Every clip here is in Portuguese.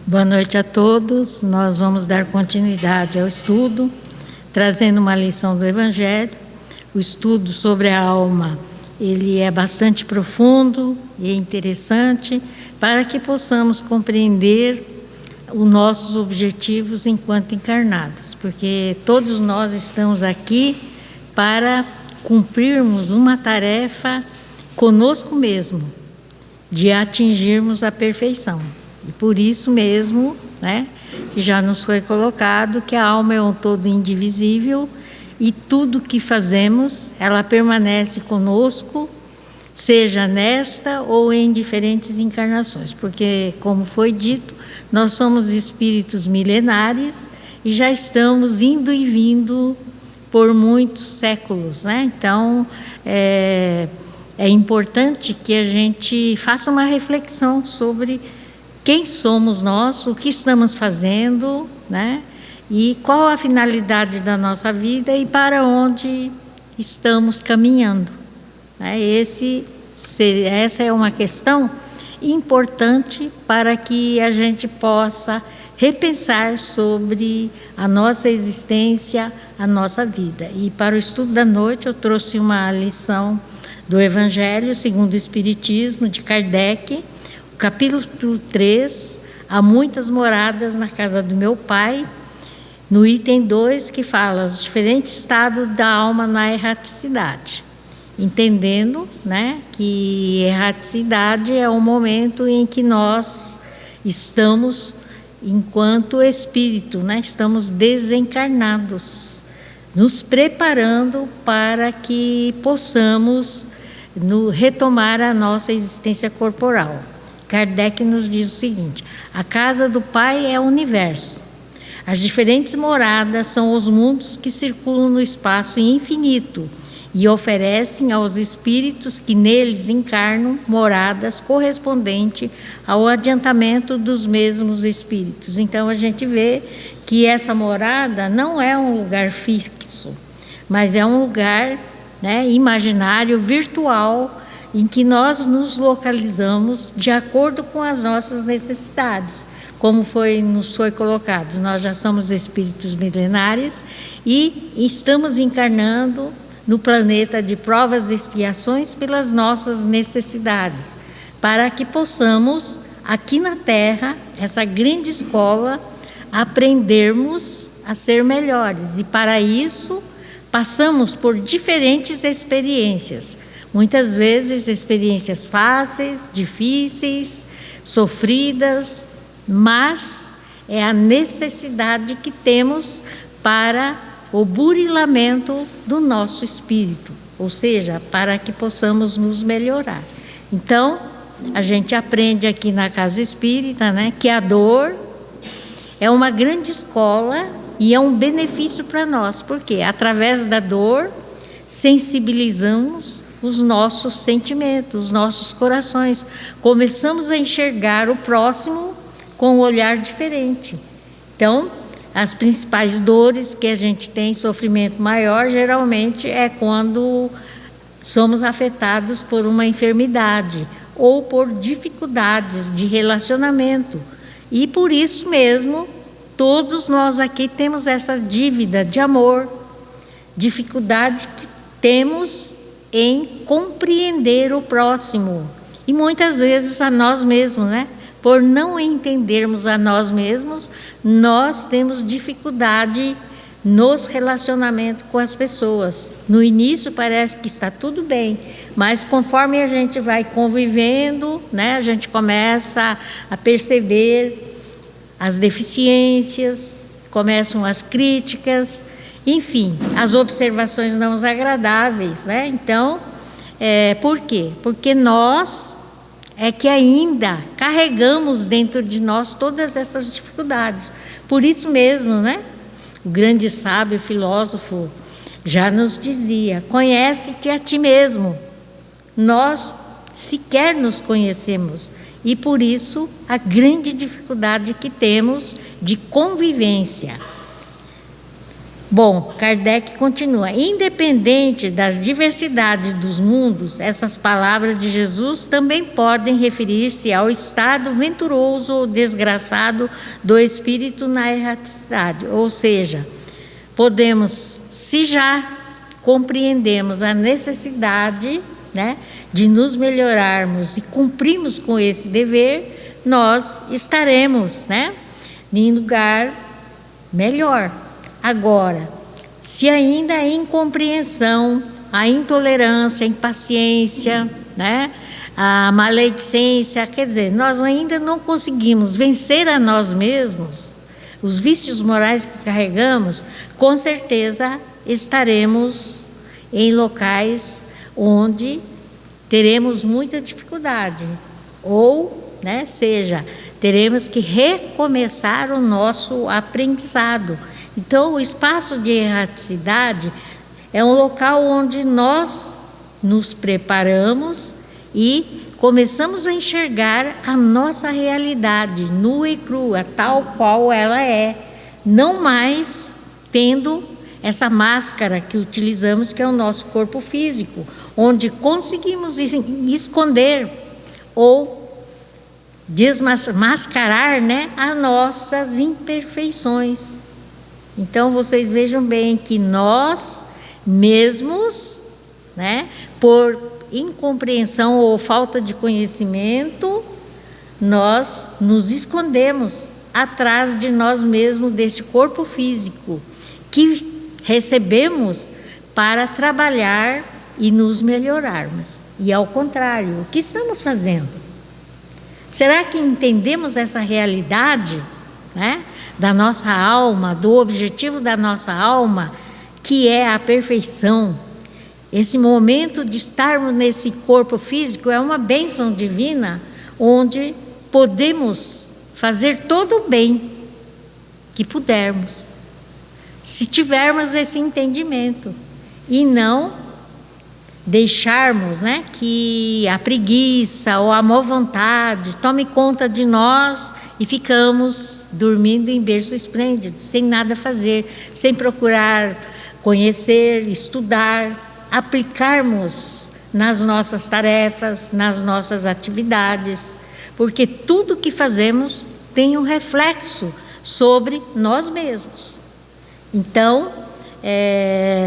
Boa noite a todos. Nós vamos dar continuidade ao estudo, trazendo uma lição do Evangelho. O estudo sobre a alma, ele é bastante profundo e interessante para que possamos compreender os nossos objetivos enquanto encarnados, porque todos nós estamos aqui para cumprirmos uma tarefa conosco mesmo, de atingirmos a perfeição. E por isso mesmo, que já nos foi colocado que a alma é um todo indivisível e tudo que fazemos, ela permanece conosco, seja nesta ou em diferentes encarnações, porque, como foi dito, nós somos espíritos milenares e já estamos indo e vindo por muitos séculos, Então, é importante que a gente faça uma reflexão sobre quem somos nós, o que estamos fazendo, e qual a finalidade da nossa vida e para onde estamos caminhando. Essa é uma questão importante para que a gente possa repensar sobre a nossa existência, a nossa vida. E para o estudo da noite eu trouxe uma lição do Evangelho segundo o Espiritismo, de Kardec, capítulo 3, há muitas moradas na casa do meu Pai, no item 2, que fala os diferentes estados da alma na erraticidade. Entendendo, que erraticidade é o momento em que nós estamos, enquanto espírito, estamos desencarnados, nos preparando para que possamos retomar a nossa existência corporal. Kardec nos diz o seguinte: a casa do Pai é o universo. As diferentes moradas são os mundos que circulam no espaço infinito e oferecem aos espíritos que neles encarnam moradas correspondentes ao adiantamento dos mesmos espíritos. Então a gente vê que essa morada não é um lugar fixo, mas é um lugar imaginário, virtual, em que nós nos localizamos de acordo com as nossas necessidades, como nos foi colocado. Nós já somos espíritos milenares e estamos encarnando no planeta de provas e expiações pelas nossas necessidades, para que possamos, aqui na Terra, essa grande escola, aprendermos a ser melhores. E para isso, passamos por diferentes experiências. Muitas vezes experiências fáceis, difíceis, sofridas, mas é a necessidade que temos para o burilamento do nosso espírito, ou seja, para que possamos nos melhorar. Então, a gente aprende aqui na Casa Espírita, que a dor é uma grande escola e é um benefício para nós, porque através da dor sensibilizamos os nossos sentimentos, os nossos corações. Começamos a enxergar o próximo com um olhar diferente. Então, as principais dores que a gente tem, sofrimento maior, geralmente é quando somos afetados por uma enfermidade ou por dificuldades de relacionamento. E por isso mesmo, todos nós aqui temos essa dívida de amor, dificuldade que temos em compreender o próximo e muitas vezes a nós mesmos, Por não entendermos a nós mesmos, nós temos dificuldade nos relacionamentos com as pessoas. No início parece que está tudo bem, mas conforme a gente vai convivendo, a gente começa a perceber as deficiências, começam as críticas, enfim, as observações não agradáveis, Então, por quê? Porque nós é que ainda carregamos dentro de nós todas essas dificuldades. Por isso mesmo, o grande sábio filósofo já nos dizia: conhece-te a ti mesmo. Nós sequer nos conhecemos e por isso a grande dificuldade que temos de convivência. Bom, Kardec continua: independente das diversidades dos mundos, essas palavras de Jesus também podem referir-se ao estado venturoso ou desgraçado do espírito na erraticidade. Ou seja, podemos, se já compreendemos a necessidade, né, de nos melhorarmos e cumprirmos com esse dever, nós estaremos, né, em lugar melhor. Agora, se ainda a incompreensão, a intolerância, a impaciência, né, a maledicência, quer dizer, nós ainda não conseguimos vencer a nós mesmos, os vícios morais que carregamos, com certeza estaremos em locais onde teremos muita dificuldade, ou, né, seja, teremos que recomeçar o nosso aprendizado. Então, o espaço de erraticidade é um local onde nós nos preparamos e começamos a enxergar a nossa realidade nua e crua, tal qual ela é, não mais tendo essa máscara que utilizamos, que é o nosso corpo físico, onde conseguimos esconder ou desmascarar, né, as nossas imperfeições. Então, vocês vejam bem que nós mesmos, né, por incompreensão ou falta de conhecimento, nós nos escondemos atrás de nós mesmos, deste corpo físico, que recebemos para trabalhar e nos melhorarmos. E ao contrário, o que estamos fazendo? Será que entendemos essa realidade, né, da nossa alma, do objetivo da nossa alma, que é a perfeição? Esse momento de estarmos nesse corpo físico é uma bênção divina, onde podemos fazer todo o bem que pudermos, se tivermos esse entendimento, e não deixarmos, né, que a preguiça ou a má vontade tome conta de nós e ficamos dormindo em berço esplêndido, sem nada fazer, sem procurar conhecer, estudar, aplicarmos nas nossas tarefas, nas nossas atividades, porque tudo que fazemos tem um reflexo sobre nós mesmos. Então,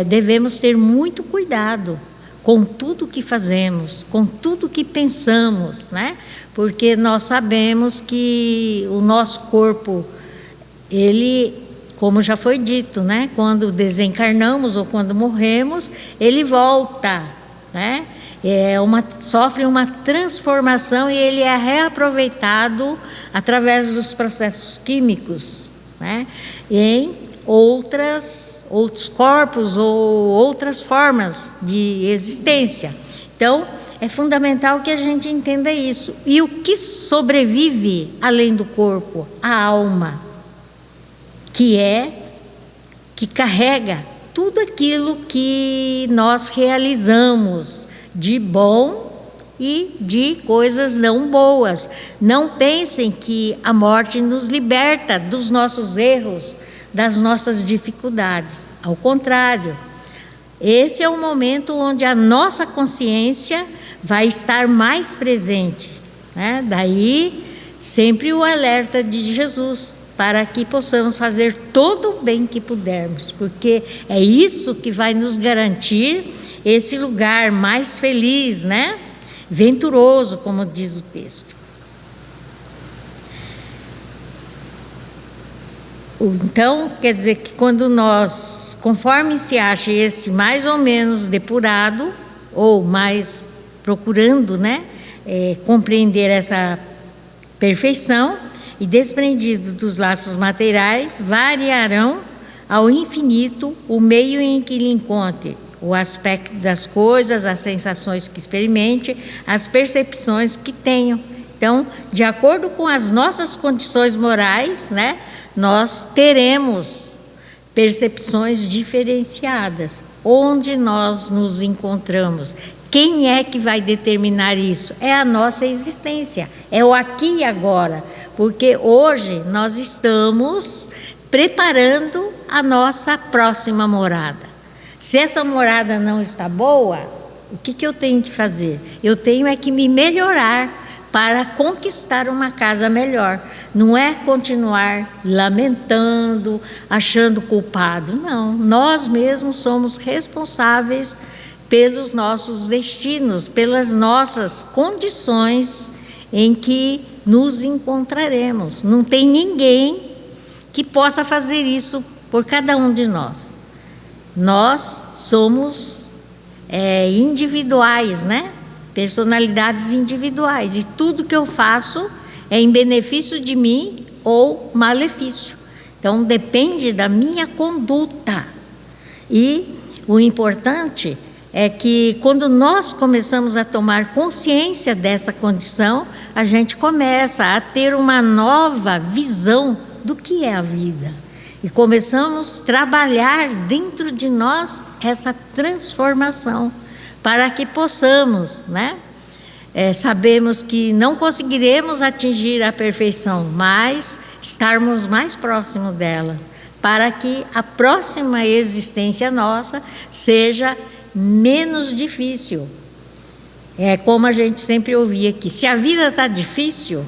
devemos ter muito cuidado com tudo que fazemos, com tudo que pensamos, né? Porque nós sabemos que o nosso corpo, ele, como já foi dito, né, quando desencarnamos ou quando morremos, ele volta, né? Sofre uma transformação e ele é reaproveitado através dos processos químicos, né, em outros corpos ou outras formas de existência. Então, é fundamental que a gente entenda isso. E o que sobrevive além do corpo? A alma, que carrega tudo aquilo que nós realizamos de bom e de coisas não boas. Não pensem que a morte nos liberta dos nossos erros, das nossas dificuldades. Ao contrário, esse é o momento onde a nossa consciência vai estar mais presente, né? Daí sempre o alerta de Jesus, para que possamos fazer todo o bem que pudermos, porque é isso que vai nos garantir esse lugar mais feliz, né? Venturoso, como diz o texto. Então, quer dizer que quando nós, conforme se acha esse mais ou menos depurado, ou mais procurando, né, compreender essa perfeição e desprendido dos laços materiais, variarão ao infinito o meio em que lhe encontre o aspecto das coisas, as sensações que experimente, as percepções que tenham. Então, de acordo com as nossas condições morais, né, nós teremos percepções diferenciadas. Onde nós nos encontramos? Quem é que vai determinar isso? É a nossa existência, é o aqui e agora. Porque hoje nós estamos preparando a nossa próxima morada. Se essa morada não está boa, o que eu tenho que fazer? Eu tenho é que me melhorar para conquistar uma casa melhor. Não é continuar lamentando, achando culpado. Não, nós mesmos somos responsáveis pelos nossos destinos, pelas nossas condições em que nos encontraremos. Não tem ninguém que possa fazer isso por cada um de nós. Nós somos individuais, né? Personalidades individuais, e tudo que eu faço é em benefício de mim ou malefício. Então depende da minha conduta. E o importante é que quando nós começamos a tomar consciência dessa condição, a gente começa a ter uma nova visão do que é a vida. E começamos a trabalhar dentro de nós essa transformação, para que possamos, né? Sabemos que não conseguiremos atingir a perfeição, mas estarmos mais próximos dela, para que a próxima existência nossa seja menos difícil. É como a gente sempre ouvia que se a vida está difícil,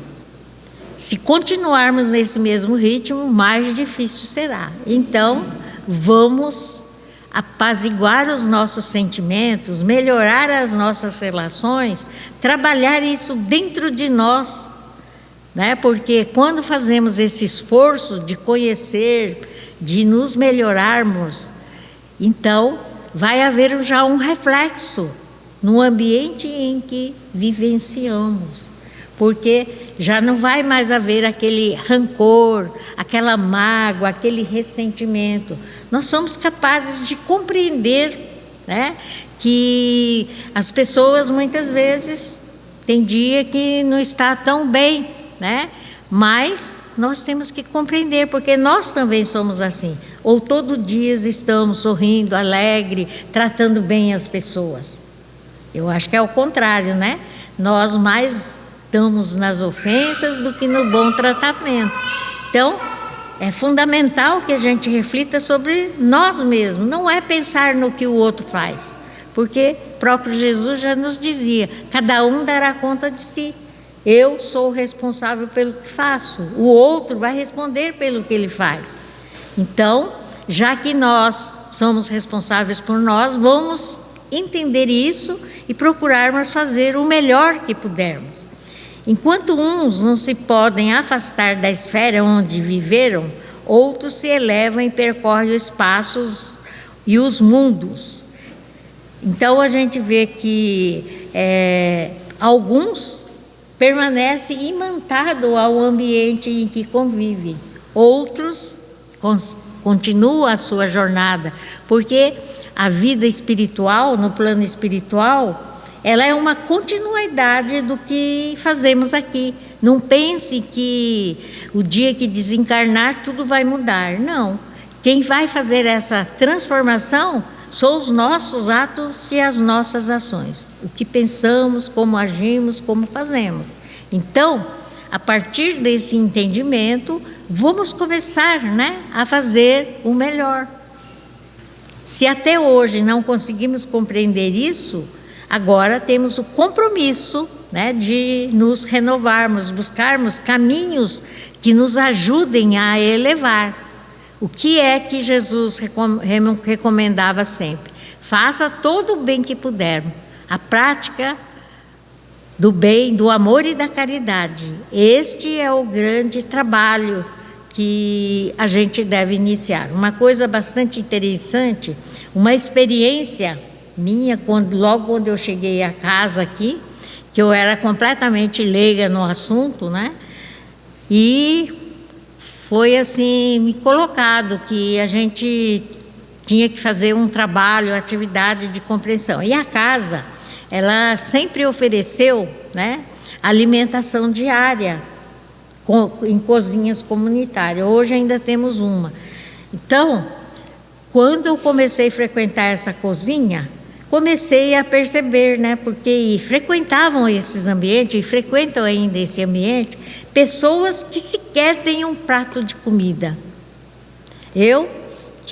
se continuarmos nesse mesmo ritmo, mais difícil será. Então, vamos apaziguar os nossos sentimentos, melhorar as nossas relações, trabalhar isso dentro de nós, né? Porque quando fazemos esse esforço de conhecer, de nos melhorarmos, então vai haver já um reflexo no ambiente em que vivenciamos. Porque já não vai mais haver aquele rancor, aquela mágoa, aquele ressentimento. Nós somos capazes de compreender, né, que as pessoas muitas vezes têm dia que não está tão bem, né? Mas nós temos que compreender, porque nós também somos assim. Ou todo dia estamos sorrindo, alegre, tratando bem as pessoas. Eu acho que é o contrário, né? Nós mais estamos nas ofensas do que no bom tratamento. Então, é fundamental que a gente reflita sobre nós mesmos, não é pensar no que o outro faz, porque o próprio Jesus já nos dizia, cada um dará conta de si. Eu sou responsável pelo que faço, o outro vai responder pelo que ele faz. Então, já que nós somos responsáveis por nós, vamos entender isso e procurarmos fazer o melhor que pudermos. Enquanto uns não se podem afastar da esfera onde viveram, outros se elevam e percorrem os espaços e os mundos. Então a gente vê que alguns permanecem imantados ao ambiente em que convivem, outros continuam a sua jornada, porque a vida espiritual, no plano espiritual, ela é uma continuidade do que fazemos aqui. Não pense que o dia que desencarnar tudo vai mudar. Não. Quem vai fazer essa transformação são os nossos atos e as nossas ações. O que pensamos, como agimos, como fazemos. Então, a partir desse entendimento, vamos começar, né, a fazer o melhor. Se até hoje não conseguimos compreender isso, agora temos o compromisso, né, de nos renovarmos, buscarmos caminhos que nos ajudem a elevar. O que é que Jesus recomendava sempre? Faça todo o bem que puder. A prática do bem, do amor e da caridade. Este é o grande trabalho que a gente deve iniciar. Uma coisa bastante interessante, uma experiência minha, logo quando eu cheguei à casa aqui, que eu era completamente leiga no assunto, né? E foi assim, me colocado que a gente tinha que fazer um trabalho, atividade de compreensão. E a casa, ela sempre ofereceu, né, alimentação diária em cozinhas comunitárias. Hoje ainda temos uma. Então, quando eu comecei a frequentar essa cozinha, comecei a perceber, né, porque frequentavam esses ambientes, e frequentam ainda esse ambiente, pessoas que sequer têm um prato de comida. Eu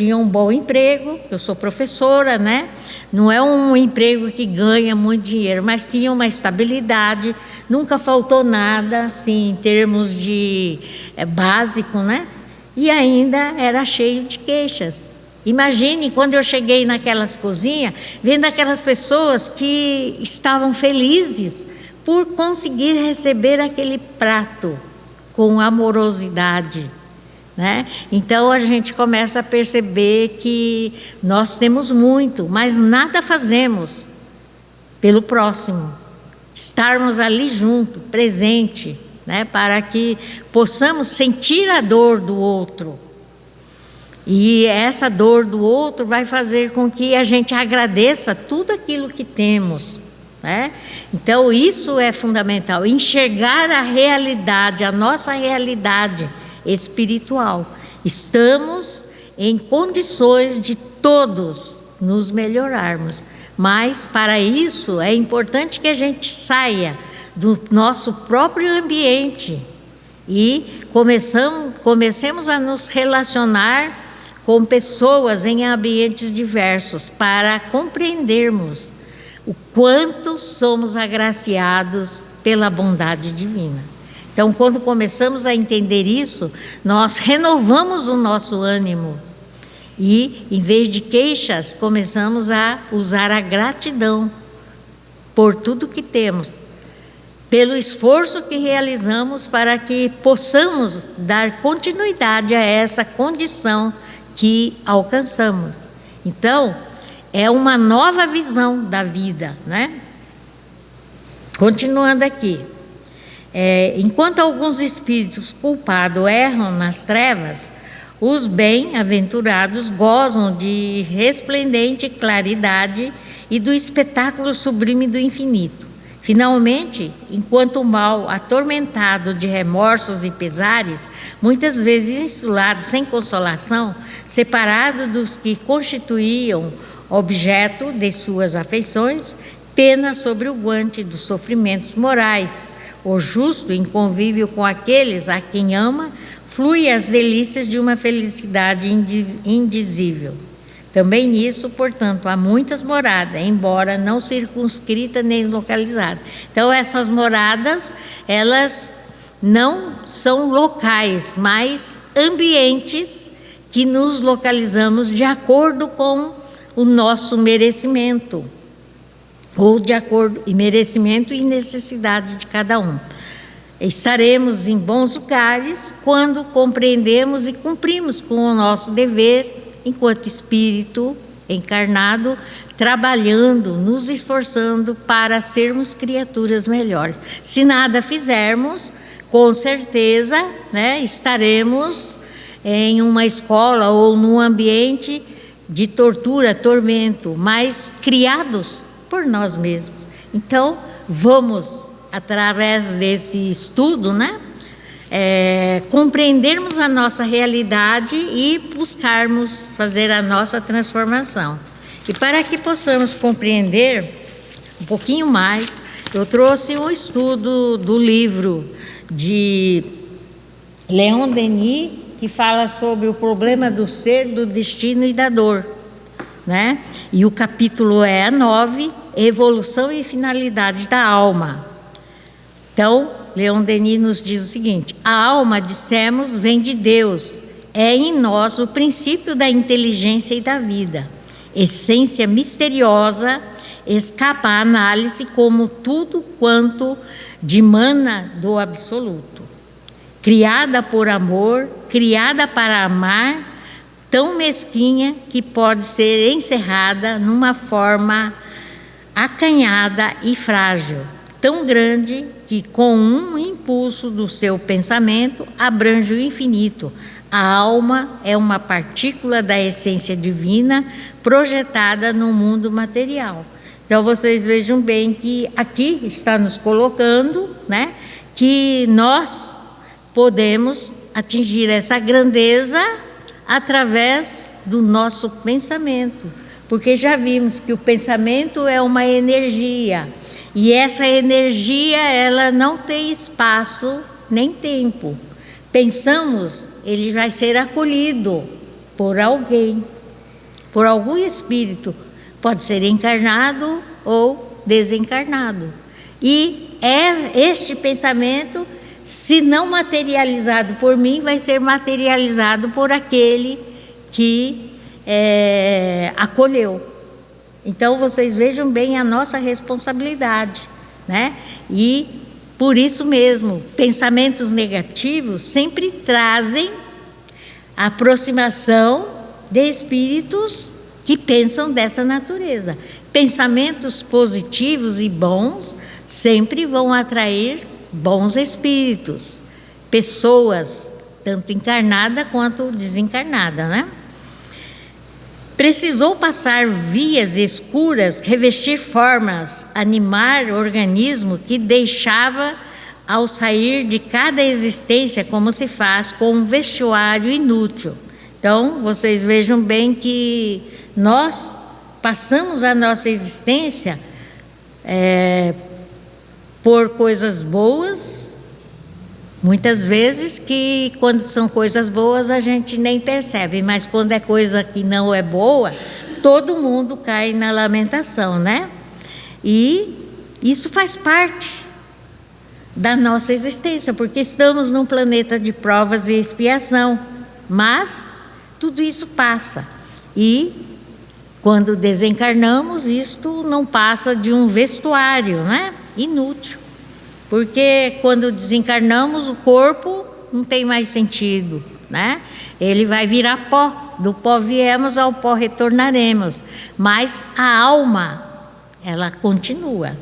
tinha um bom emprego, eu sou professora, né? Não é um emprego que ganha muito dinheiro, mas tinha uma estabilidade, nunca faltou nada, assim, em termos de básico, né? E ainda era cheio de queixas. Imagine quando eu cheguei naquelas cozinhas, vendo aquelas pessoas que estavam felizes por conseguir receber aquele prato com amorosidade, né? Então a gente começa a perceber que nós temos muito, mas nada fazemos pelo próximo. Estarmos ali junto, presente, né? Para que possamos sentir a dor do outro. E essa dor do outro vai fazer com que a gente agradeça tudo aquilo que temos, né? Então isso é fundamental, enxergar a realidade, a nossa realidade espiritual. Estamos em condições de todos nos melhorarmos, mas para isso é importante que a gente saia do nosso próprio ambiente e comecemos a nos relacionar com pessoas em ambientes diversos para compreendermos o quanto somos agraciados pela bondade divina. Então, quando começamos a entender isso, nós renovamos o nosso ânimo e, em vez de queixas, começamos a usar a gratidão por tudo que temos, pelo esforço que realizamos para que possamos dar continuidade a essa condição que alcançamos. Então, é uma nova visão da vida, né? Continuando aqui. Enquanto alguns espíritos culpados erram nas trevas, os bem-aventurados gozam de resplendente claridade e do espetáculo sublime do infinito. Finalmente, enquanto o mal, atormentado de remorsos e pesares, muitas vezes insulado sem consolação, separado dos que constituíam objeto de suas afeições, pena sobre o guante dos sofrimentos morais. O justo, em convívio com aqueles a quem ama, flui as delícias de uma felicidade indizível. Também nisso, portanto, há muitas moradas, embora não circunscritas nem localizadas. Então, essas moradas, elas não são locais, mas ambientes que nos localizamos de acordo com o nosso merecimento, ou de acordo com merecimento e necessidade de cada um. Estaremos em bons lugares quando compreendemos e cumprimos com o nosso dever enquanto espírito encarnado, trabalhando, nos esforçando para sermos criaturas melhores. Se nada fizermos, com certeza, né, estaremos em uma escola ou num ambiente de tortura, tormento, mas criados por nós mesmos. Então, vamos, através desse estudo, né, compreendermos a nossa realidade e buscarmos fazer a nossa transformação. E para que possamos compreender um pouquinho mais, eu trouxe um estudo do livro de Leon Denis, que fala sobre o problema do ser, do destino e da dor, né? E o capítulo é 9, Evolução e Finalidade da Alma. Então, Leon Denis nos diz o seguinte: a alma, dissemos, vem de Deus, é em nós o princípio da inteligência e da vida, essência misteriosa, escapa à análise como tudo quanto dimana do absoluto. Criada por amor, criada para amar, tão mesquinha que pode ser encerrada numa forma acanhada e frágil, tão grande que com um impulso do seu pensamento abrange o infinito. A alma é uma partícula da essência divina projetada no mundo material. Então vocês vejam bem que aqui está nos colocando, né, que nós podemos atingir essa grandeza através do nosso pensamento, porque já vimos que o pensamento é uma energia. E essa energia, ela não tem espaço nem tempo. Pensamos, ele vai ser acolhido por alguém, por algum espírito, pode ser encarnado ou desencarnado. E este pensamento, se não materializado por mim, vai ser materializado por aquele que acolheu. Então vocês vejam bem a nossa responsabilidade, né? E por isso mesmo, pensamentos negativos sempre trazem a aproximação de espíritos que pensam dessa natureza. Pensamentos positivos e bons sempre vão atrair bons espíritos, pessoas, tanto encarnada quanto desencarnada, né? Precisou passar vias escuras, revestir formas, animar o organismo que deixava ao sair de cada existência, como se faz com um vestuário inútil. Então, vocês vejam bem que nós passamos a nossa existência por coisas boas, muitas vezes que quando são coisas boas a gente nem percebe, mas quando é coisa que não é boa, todo mundo cai na lamentação, né? E isso faz parte da nossa existência, porque estamos num planeta de provas e expiação, mas tudo isso passa. E quando desencarnamos, isto não passa de um vestuário, né? Inútil. Porque quando desencarnamos, o corpo não tem mais sentido, né? Ele vai virar pó. Do pó viemos, ao pó retornaremos. Mas a alma, ela continua.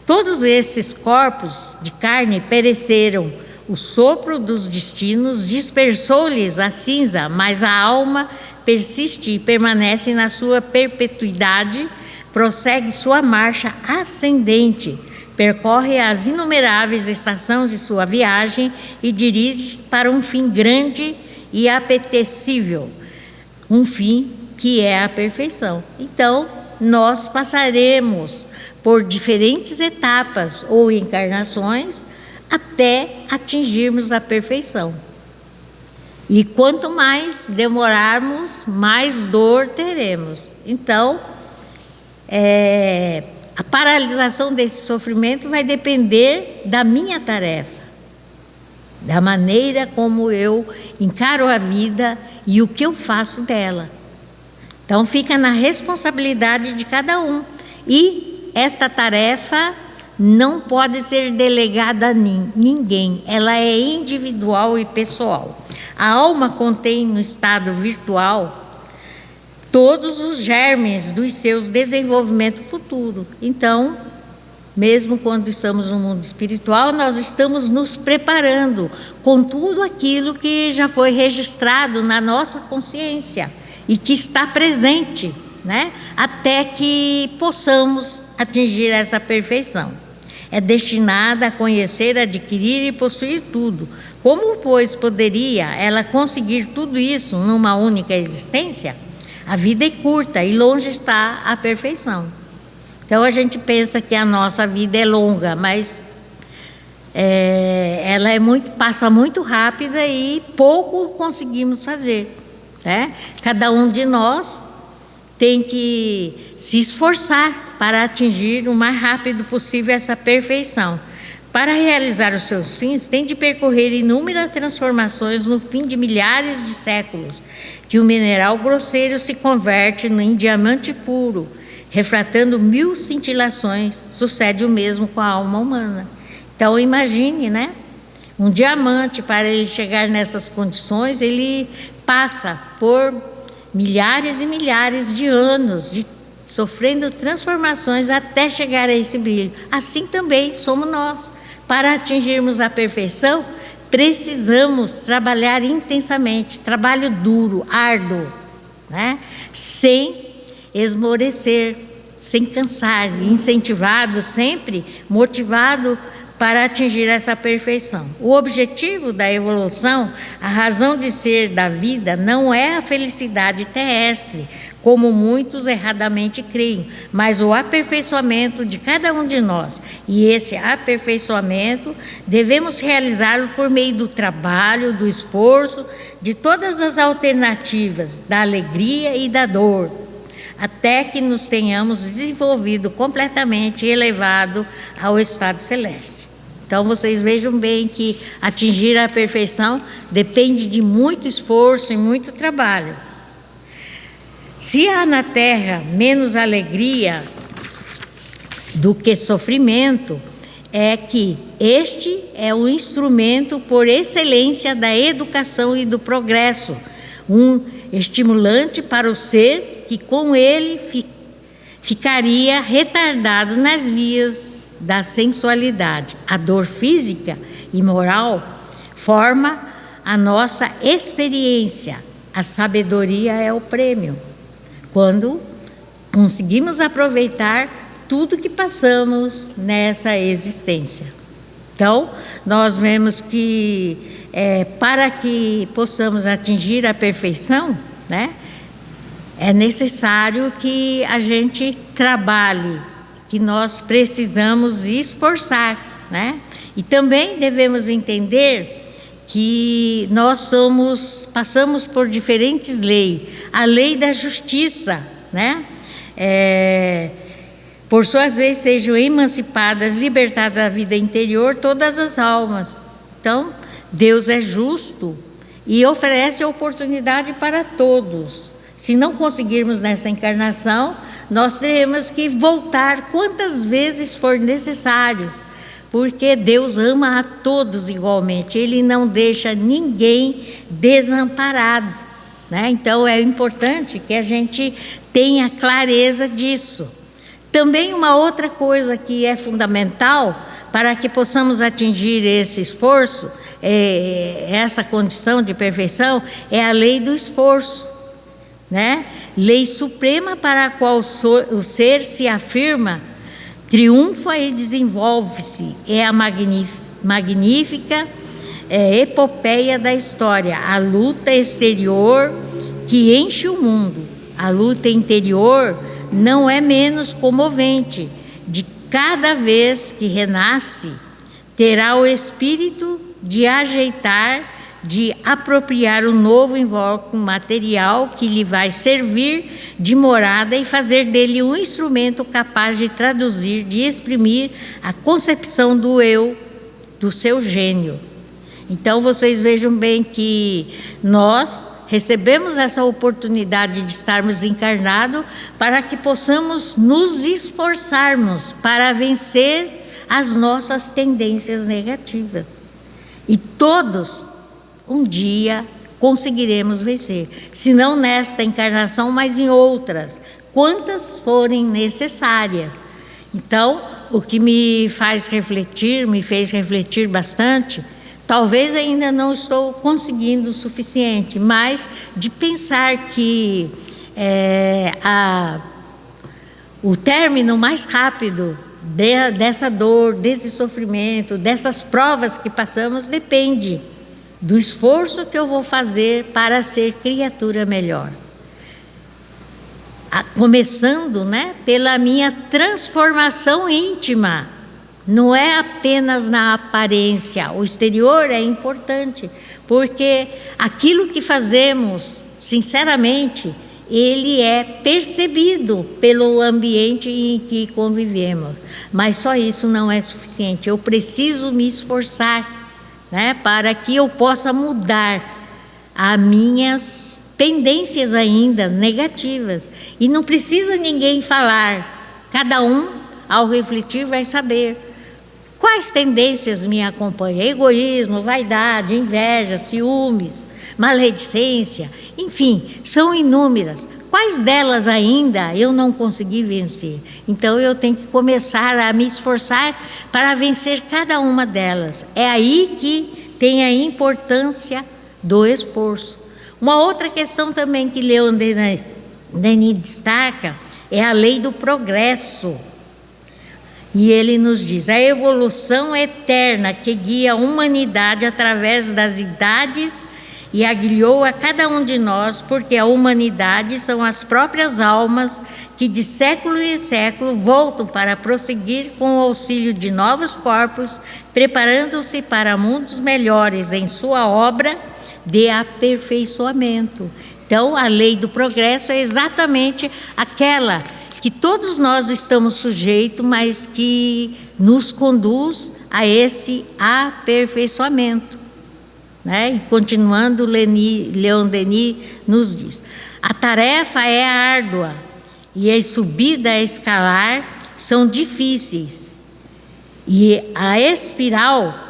Todos esses corpos de carne pereceram. O sopro dos destinos dispersou-lhes a cinza, mas a alma persiste e permanece na sua perpetuidade, prossegue sua marcha ascendente, percorre as inumeráveis estações de sua viagem e dirige-se para um fim grande e apetecível, um fim que é a perfeição. Então, nós passaremos por diferentes etapas ou encarnações até atingirmos a perfeição. E quanto mais demorarmos, mais dor teremos. Então, a paralisação desse sofrimento vai depender da minha tarefa, da maneira como eu encaro a vida e o que eu faço dela. Então fica na responsabilidade de cada um. E esta tarefa não pode ser delegada a ninguém, ela é individual e pessoal. A alma contém no estado virtual todos os germes dos seus desenvolvimentos futuros. Então, mesmo quando estamos no mundo espiritual, nós estamos nos preparando com tudo aquilo que já foi registrado na nossa consciência e que está presente, né? Até que possamos atingir essa perfeição. É destinada a conhecer, adquirir e possuir tudo. Como, pois, poderia ela conseguir tudo isso numa única existência? A vida é curta e longe está a perfeição. Então a gente pensa que a nossa vida é longa, mas ela passa muito rápida e pouco conseguimos fazer, né? Cada um de nós tem que se esforçar para atingir o mais rápido possível essa perfeição. Para realizar os seus fins, tem de percorrer inúmeras transformações no fim de milhares de séculos, que o mineral grosseiro se converte em diamante puro, refratando 1000 cintilações. Sucede o mesmo com a alma humana. Então imagine, né? Um diamante, para ele chegar nessas condições, ele passa por milhares e milhares de anos, sofrendo transformações até chegar a esse brilho. Assim também somos nós. Para atingirmos a perfeição, precisamos trabalhar intensamente, trabalho duro, árduo, né? Sem esmorecer, sem cansar, incentivado sempre, motivado para atingir essa perfeição. O objetivo da evolução, a razão de ser da vida, não é a felicidade terrestre, como muitos erradamente creem, mas o aperfeiçoamento de cada um de nós. E esse aperfeiçoamento devemos realizá-lo por meio do trabalho, do esforço, de todas as alternativas, da alegria e da dor, até que nos tenhamos desenvolvido completamente e elevado ao estado celeste. Então, vocês vejam bem que atingir a perfeição depende de muito esforço e muito trabalho. Se há na terra menos alegria do que sofrimento, é que este é o instrumento por excelência da educação e do progresso, um estimulante para o ser que com ele ficaria retardado nas vias da sensualidade. A dor física e moral forma a nossa experiência. A sabedoria é o prêmio, quando conseguimos aproveitar tudo que passamos nessa existência. Então, nós vemos que para que possamos atingir a perfeição, né, é necessário que a gente trabalhe, que nós precisamos esforçar, né? E também devemos entender que nós passamos por diferentes leis. A lei da justiça, né? Por suas vezes sejam emancipadas, libertadas da vida interior todas as almas. Então, Deus é justo e oferece oportunidade para todos. Se não conseguirmos nessa encarnação, nós teremos que voltar quantas vezes for necessário, porque Deus ama a todos igualmente, Ele não deixa ninguém desamparado, né? Então é importante que a gente tenha clareza disso. Também uma outra coisa que é fundamental para que possamos atingir esse esforço, essa condição de perfeição, é a lei do esforço, né? Lei suprema para a qual o ser se afirma, triunfa e desenvolve-se. É a magnífica epopeia da história, a luta exterior que enche o mundo. A luta interior não é menos comovente. De cada vez que renasce, terá o espírito de ajeitar, de apropriar o novo invólucro material que lhe vai servir de morada e fazer dele um instrumento capaz de traduzir, de exprimir a concepção do eu, do seu gênio. Então vocês vejam bem que nós recebemos essa oportunidade de estarmos encarnados para que possamos nos esforçarmos para vencer as nossas tendências negativas. E todos um dia conseguiremos vencer, se não nesta encarnação, mas em outras, quantas forem necessárias. Então, o que me fez refletir bastante, talvez ainda não estou conseguindo o suficiente, mas de pensar que o término mais rápido dessa dor, desse sofrimento, dessas provas que passamos, depende do esforço que eu vou fazer para ser criatura melhor. Começando, né, pela minha transformação íntima. Não é apenas na aparência. O exterior é importante, porque aquilo que fazemos, sinceramente, ele é percebido pelo ambiente em que convivemos. Mas só isso não é suficiente. Eu preciso me esforçar, né, para que eu possa mudar as minhas tendências ainda negativas. E não precisa ninguém falar. Cada um, ao refletir, vai saber quais tendências me acompanham. Egoísmo, vaidade, inveja, ciúmes, maledicência, enfim, são inúmeras. Quais delas ainda eu não consegui vencer? Então eu tenho que começar a me esforçar para vencer cada uma delas. É aí que tem a importância do esforço. Uma outra questão também que Leon Denis destaca é a lei do progresso. E ele nos diz: a evolução eterna que guia a humanidade através das idades e aguilhou a cada um de nós, porque a humanidade são as próprias almas que de século em século voltam para prosseguir com o auxílio de novos corpos, preparando-se para mundos melhores em sua obra de aperfeiçoamento. Então, a lei do progresso é exatamente aquela que todos nós estamos sujeitos, mas que nos conduz a esse aperfeiçoamento. Né? E continuando, Leon Denis nos diz: a tarefa é árdua e as subidas a escalar são difíceis, e a espiral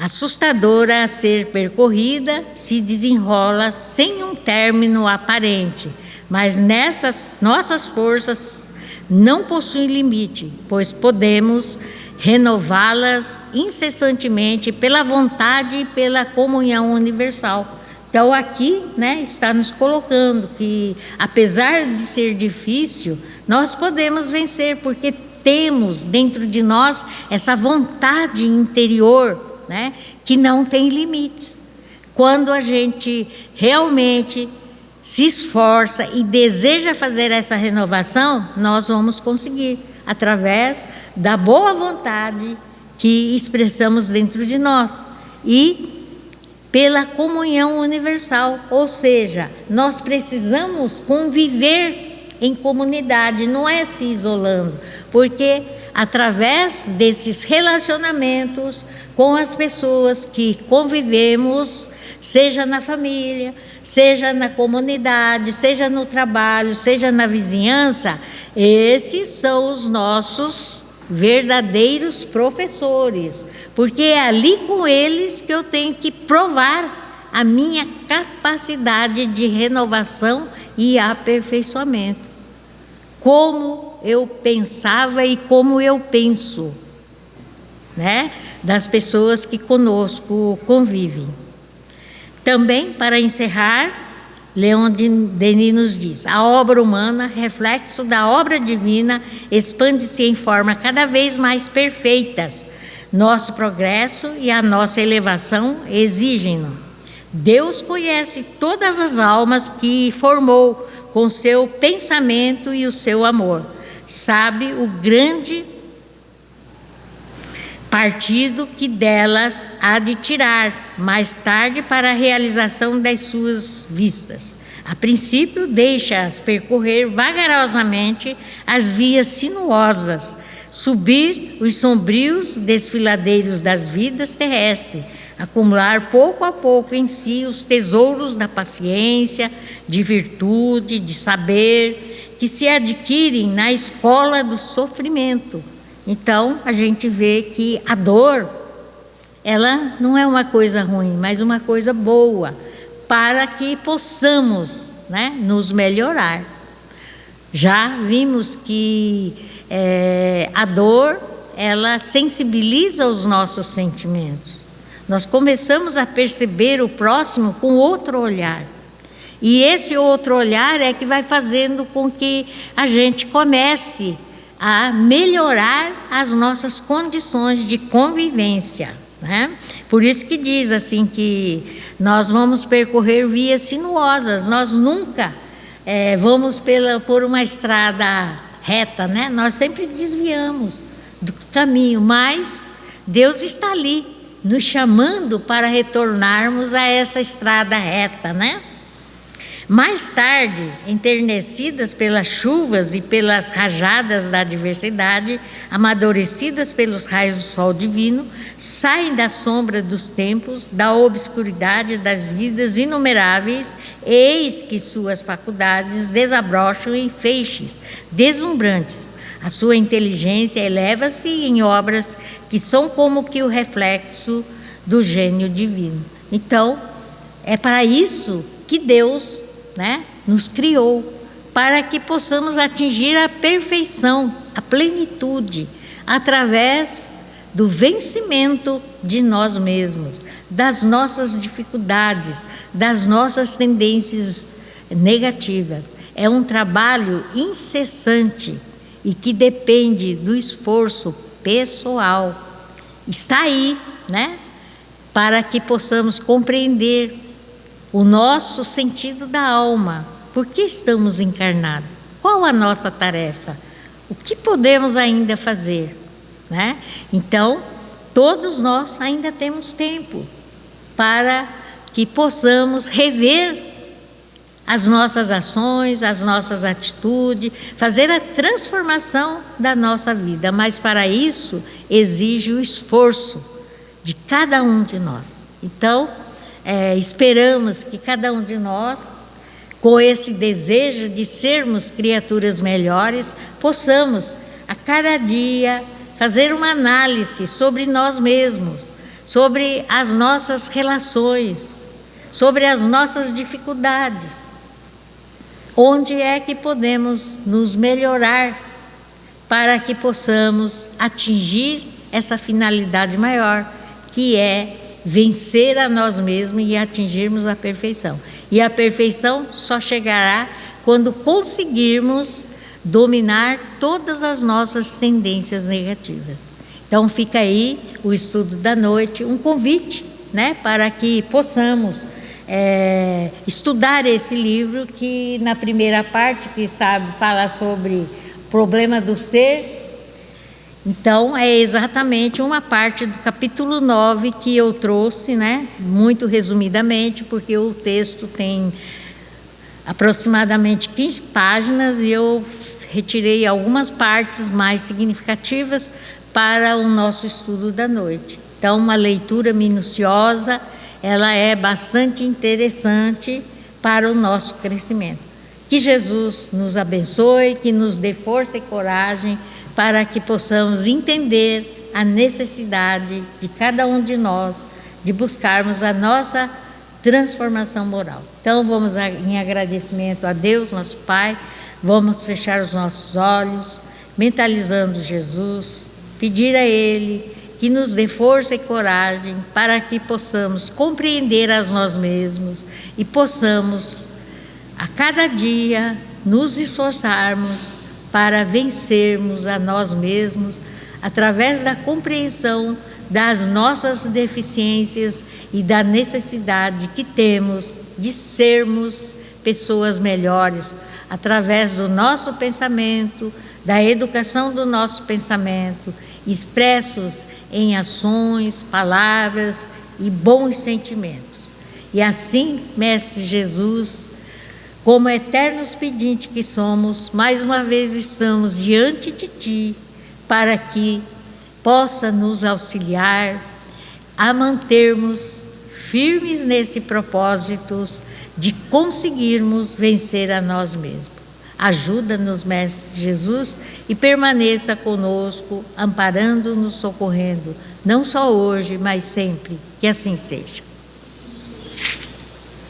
assustadora a ser percorrida se desenrola sem um término aparente, mas nessas nossas forças não possuem limite, pois podemos renová-las incessantemente pela vontade e pela comunhão universal. Então aqui, né, está nos colocando que, apesar de ser difícil, nós podemos vencer, porque temos dentro de nós essa vontade interior, né, que não tem limites. Quando a gente realmente se esforça e deseja fazer essa renovação, nós vamos conseguir, através da boa vontade que expressamos dentro de nós e pela comunhão universal. Ou seja, nós precisamos conviver em comunidade, não é se isolando, porque através desses relacionamentos com as pessoas que convivemos, seja na família, seja na comunidade, seja no trabalho, seja na vizinhança, esses são os nossos verdadeiros professores, porque é ali com eles que eu tenho que provar a minha capacidade de renovação e aperfeiçoamento. Como eu pensava e como eu penso, né, das pessoas que conosco convivem. Também, para encerrar, Leon Denis nos diz: a obra humana, reflexo da obra divina, expande-se em forma cada vez mais perfeitas. Nosso progresso e a nossa elevação exigem-no. Deus conhece todas as almas que formou com seu pensamento e o seu amor. Sabe o grande partido que delas há de tirar mais tarde para a realização das suas vistas. A princípio, deixa-as percorrer vagarosamente as vias sinuosas, subir os sombrios desfiladeiros das vidas terrestres, acumular pouco a pouco em si os tesouros da paciência, de virtude, de saber, que se adquirem na escola do sofrimento. Então, a gente vê que a dor, ela não é uma coisa ruim, mas uma coisa boa, para que possamos, né, nos melhorar. Já vimos que a dor, ela sensibiliza os nossos sentimentos. Nós começamos a perceber o próximo com outro olhar. E esse outro olhar é que vai fazendo com que a gente comece a melhorar as nossas condições de convivência, né? Por isso que diz assim que nós vamos percorrer vias sinuosas, nós nunca vamos por uma estrada reta, né? Nós sempre desviamos do caminho, mas Deus está ali, nos chamando para retornarmos a essa estrada reta, né? Mais tarde, enternecidas pelas chuvas e pelas rajadas da adversidade, amadurecidas pelos raios do sol divino, saem da sombra dos tempos, da obscuridade das vidas inumeráveis, eis que suas faculdades desabrocham em feixes deslumbrantes. A sua inteligência eleva-se em obras que são como que o reflexo do gênio divino. Então, é para isso que Deus, né, nos criou, para que possamos atingir a perfeição, a plenitude, através do vencimento de nós mesmos, das nossas dificuldades, das nossas tendências negativas. É um trabalho incessante e que depende do esforço pessoal. Está aí, né, para que possamos compreender o nosso sentido da alma. Por que estamos encarnados? Qual a nossa tarefa? O que podemos ainda fazer, né? Então, todos nós ainda temos tempo para que possamos rever as nossas ações, as nossas atitudes, fazer a transformação da nossa vida. Mas para isso exige o esforço de cada um de nós. Então, esperamos que cada um de nós, com esse desejo de sermos criaturas melhores, possamos a cada dia fazer uma análise sobre nós mesmos, sobre as nossas relações, sobre as nossas dificuldades. Onde é que podemos nos melhorar para que possamos atingir essa finalidade maior, que é vencer a nós mesmos e atingirmos a perfeição. E a perfeição só chegará quando conseguirmos dominar todas as nossas tendências negativas. Então fica aí o estudo da noite, um convite, né, para que possamos estudar esse livro, que na primeira parte, que fala sobre problema do ser. Então é exatamente uma parte do capítulo 9 que eu trouxe, né, muito resumidamente, porque o texto tem aproximadamente 15 páginas e eu retirei algumas partes mais significativas para o nosso estudo da noite. Então, uma leitura minuciosa, ela é bastante interessante para o nosso crescimento. Que Jesus nos abençoe, que nos dê força e coragem para que possamos entender a necessidade de cada um de nós de buscarmos a nossa transformação moral. Então vamos em agradecimento a Deus, nosso Pai, vamos fechar os nossos olhos, mentalizando Jesus, pedir a Ele que nos dê força e coragem para que possamos compreender a nós mesmos e possamos a cada dia nos esforçarmos para vencermos a nós mesmos através da compreensão das nossas deficiências e da necessidade que temos de sermos pessoas melhores através do nosso pensamento, da educação do nosso pensamento, expressos em ações, palavras e bons sentimentos. E assim, Mestre Jesus, como eternos pedintes que somos, mais uma vez estamos diante de Ti, para que possa nos auxiliar a mantermos firmes nesse propósito de conseguirmos vencer a nós mesmos. Ajuda-nos, Mestre Jesus, e permaneça conosco, amparando-nos, socorrendo, não só hoje, mas sempre. Que assim seja.